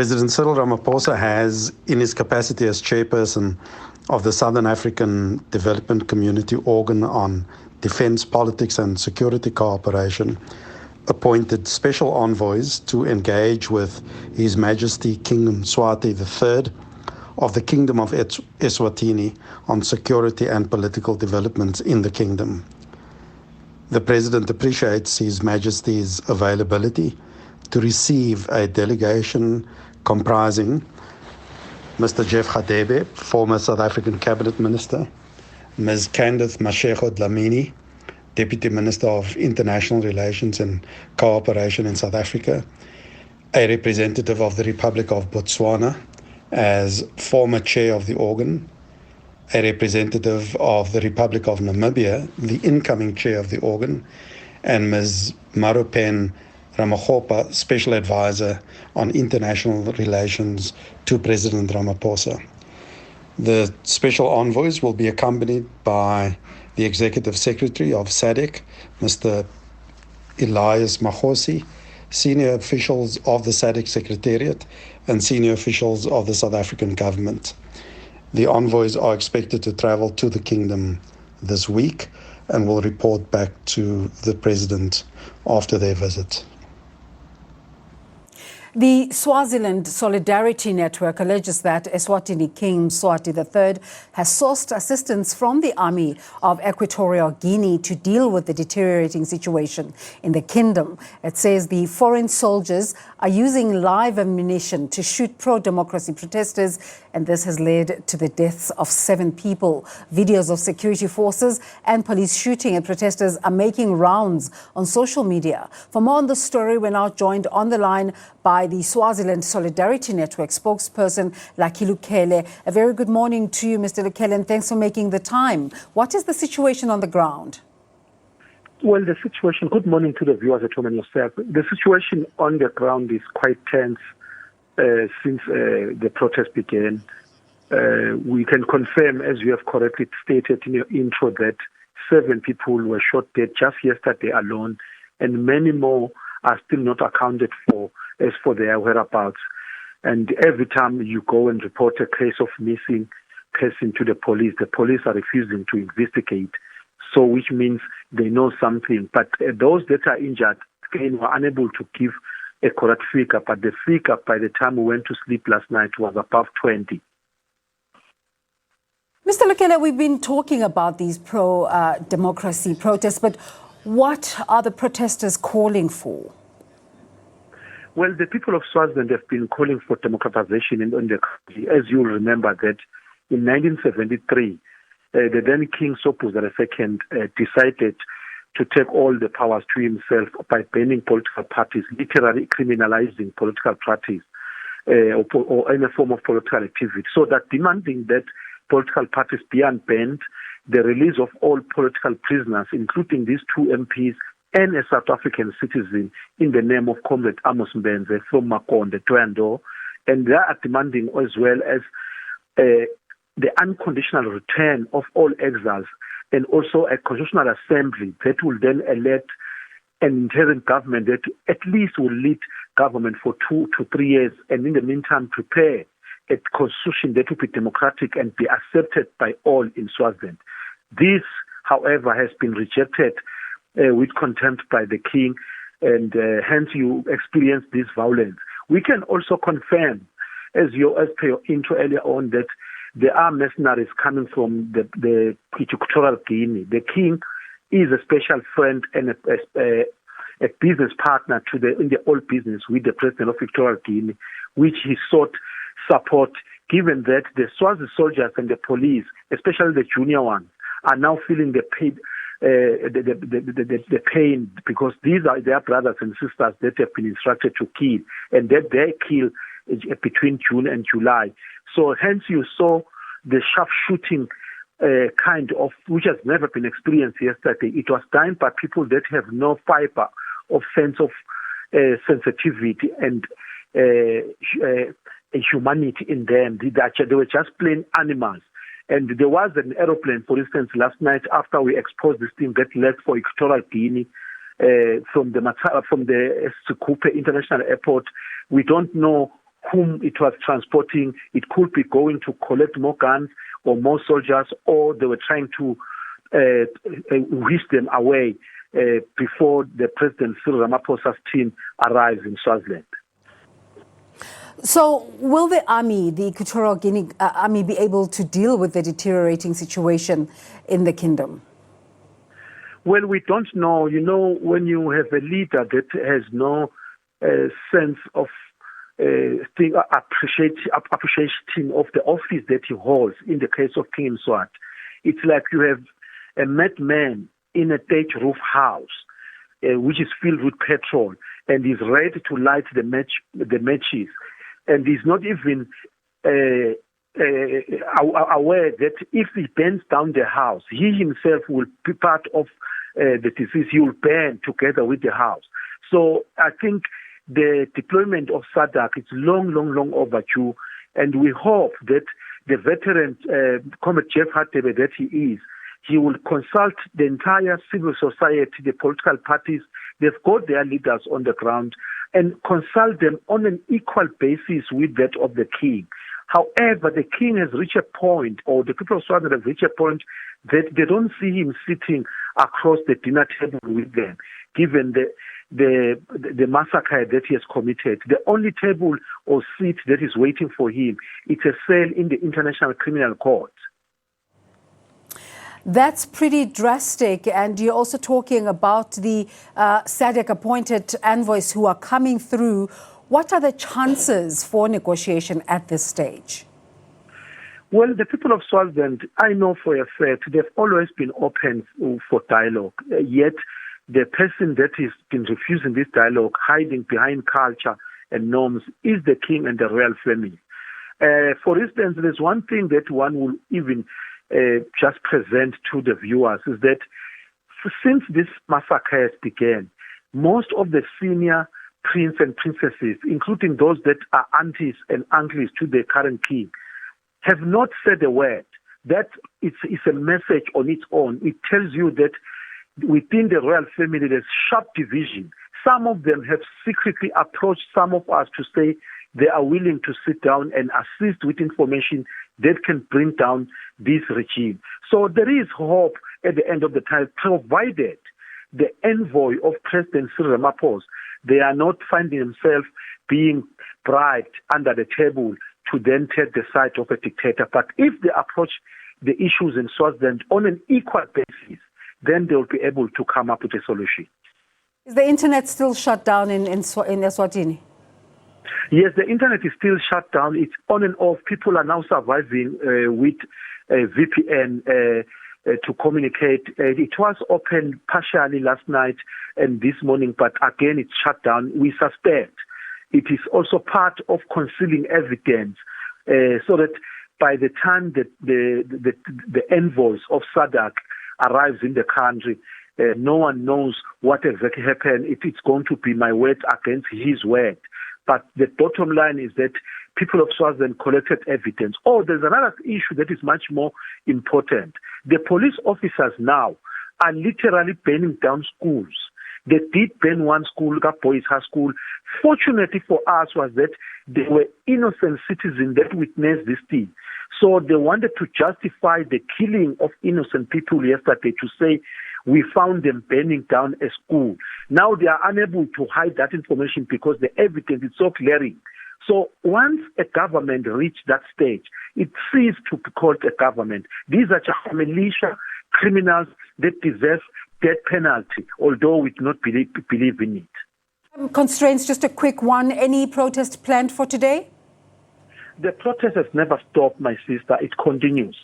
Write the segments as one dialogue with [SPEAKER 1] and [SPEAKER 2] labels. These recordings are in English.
[SPEAKER 1] President Cyril Ramaphosa has, in his capacity as chairperson of the Southern African Development Community Organ on Defence, Politics and Security Cooperation, appointed special envoys to engage with His Majesty King Mswati III of the Kingdom of Eswatini on security and political developments in the kingdom. The President appreciates His Majesty's availability to receive a delegation comprising Mr. Jeff Radebe, former South African Cabinet Minister, Ms. Candace Mashego Dlamini, Deputy Minister of International Relations and Cooperation in South Africa, a representative of the Republic of Botswana as former chair of the organ, a representative of the Republic of Namibia, the incoming chair of the organ, and Ms. Marupen Ramakgopa, Special Advisor on International Relations to President Ramaphosa. The special envoys will be accompanied by the Executive Secretary of SADC, Mr. Elias Mahosi, senior officials of the SADC Secretariat, and senior officials of the South African government. The envoys are expected to travel to the kingdom this week and will report back to the President after their visit.
[SPEAKER 2] The Swaziland Solidarity Network alleges that Eswatini King Mswati III has sourced assistance from the army of Equatorial Guinea to deal with the deteriorating situation in the kingdom. It says the foreign soldiers are using live ammunition to shoot pro-democracy protesters, and this has led to the deaths of 7 people. Videos of security forces and police shooting at protesters are making rounds on social media. For more on the story, we're now joined on the line by the Swaziland Solidarity Network spokesperson, Lucky Lukhele. A very good morning to you, Mr. Lukhele, and thanks for making the time. What is the situation on the ground?
[SPEAKER 3] Well, the situation, good morning to the viewers at home and yourself. The situation on the ground is quite tense since the protest began. We can confirm, as you have correctly stated in your intro, that 7 people were shot dead just yesterday alone, and many more are still not accounted for as for their whereabouts. And every time you go and report a case of missing person to the police are refusing to investigate. So which means they know something. But those that are injured, again, were unable to give a correct figure. But the figure by the time we went to sleep last night was above 20.
[SPEAKER 2] Mr. Lukhele, we've been talking about these pro-democracy protests, but what are the protesters calling for?
[SPEAKER 3] Well, the people of Swaziland have been calling for democratization in the country. As you'll remember that in 1973, the then King Sobhuza II decided to take all the powers to himself by banning political parties, literally criminalizing political parties or any form of political activity. So that demanding that political parties be unbanned, the release of all political prisoners, including these 2 MPs, and a South African citizen in the name of Comrade Amos Mbenze from Makonde, Twando, and they are demanding as well as the unconditional return of all exiles and also a constitutional assembly that will then elect an interim government that at least will lead government for 2 to 3 years, and in the meantime prepare a constitution that will be democratic and be accepted by all in Swaziland. This, however, has been rejected with contempt by the king, and hence you experience this violence. We can also confirm, as per your intro earlier on, that there are mercenaries coming from the Equatorial Guinea. The king is a special friend and a business partner in the oil business with the president of Equatorial Guinea, which he sought support, given that the Swazi soldiers and the police, especially the junior ones, are now feeling the pain. The pain, because these are their brothers and sisters that have been instructed to kill, and that they kill between June and July. So hence you saw the sharp shooting kind of, which has never been experienced yesterday. It was done by people that have no fiber of sense of sensitivity and humanity in them. They were just plain animals. And there was an aeroplane, for instance, last night after we exposed this thing that left for Equatorial Guinea from the Sekhukhune International Airport. We don't know whom it was transporting. It could be going to collect more guns or more soldiers, or they were trying to whisk them away before the President Cyril Ramaphosa's team arrives in Swaziland.
[SPEAKER 2] So will the army, the Equatorial Guinea army, be able to deal with the deteriorating situation in the kingdom?
[SPEAKER 3] Well, we don't know. You know, when you have a leader that has no sense of appreciation of the office that he holds, in the case of King Mswati, it's like you have a madman in a thatched roof house, which is filled with petrol, and is ready to light the matches, and he's not even aware that if he burns down the house, he himself will be part of the disease. He will burn together with the house. So I think the deployment of SADC is long overdue, and we hope that the veteran Comrade Jeff Hadebe that he is, he will consult the entire civil society, the political parties. They've got their leaders on the ground, and consult them on an equal basis with that of the king. However, the king has reached a point, or the people of Swaziland have reached a point, that they don't see him sitting across the dinner table with them, given the massacre that he has committed. The only table or seat that is waiting for him, it's a cell in the International Criminal Court.
[SPEAKER 2] That's pretty drastic. And you're also talking about the SADC appointed envoys who are coming through. What are the chances for negotiation at this stage?
[SPEAKER 3] Well, the people of Swaziland, I know for a fact, they've always been open for dialogue. Yet the person that has been refusing this dialogue, hiding behind culture and norms, is the king and the royal family. For instance, there's one thing that one will even just present to the viewers, is that since this massacre began, most of the senior prince and princesses, including those that are aunties and uncles to the current king, have not said a word. That it's a message on its own. It tells you that within the royal family there's sharp division. Some of them have secretly approached some of us to say they are willing to sit down and assist with information that can bring down this regime. So there is hope at the end of the time, provided the envoy of President Cyril Ramaphosa, they are not finding themselves being bribed under the table to then take the side of a dictator. But if they approach the issues in Swaziland on an equal basis, then they will be able to come up with a solution.
[SPEAKER 2] Is the internet still shut down in Eswatini?
[SPEAKER 3] Yes, the internet is still shut down. It's on and off. People are now surviving with VPN to communicate. It was open partially last night and this morning, but again it's shut down. We suspect it is also part of concealing evidence, so that by the time that the envoys of SADC arrives in the country, no one knows what exactly happened. It's going to be my word against his word. But the bottom line is that people of Swaziland collected evidence. Oh, there's another issue that is much more important. The police officers now are literally burning down schools. They did burn one school, Boys High School. Fortunately for us was that they were innocent citizens that witnessed this thing. So they wanted to justify the killing of innocent people yesterday to say, we found them burning down a school. Now they are unable to hide that information because the evidence is so glaring. So once a government reaches that stage, it ceases to be called a government. These are just militia criminals that deserve death penalty, although we do not believe in it.
[SPEAKER 2] Constraints, just a quick one. Any protest planned for today?
[SPEAKER 3] The protest has never stopped, my sister. It continues.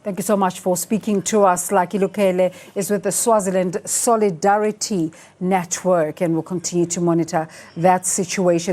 [SPEAKER 2] Thank you so much for speaking to us. Lucky Lukhele is with the Swaziland Solidarity Network, and we'll continue to monitor that situation.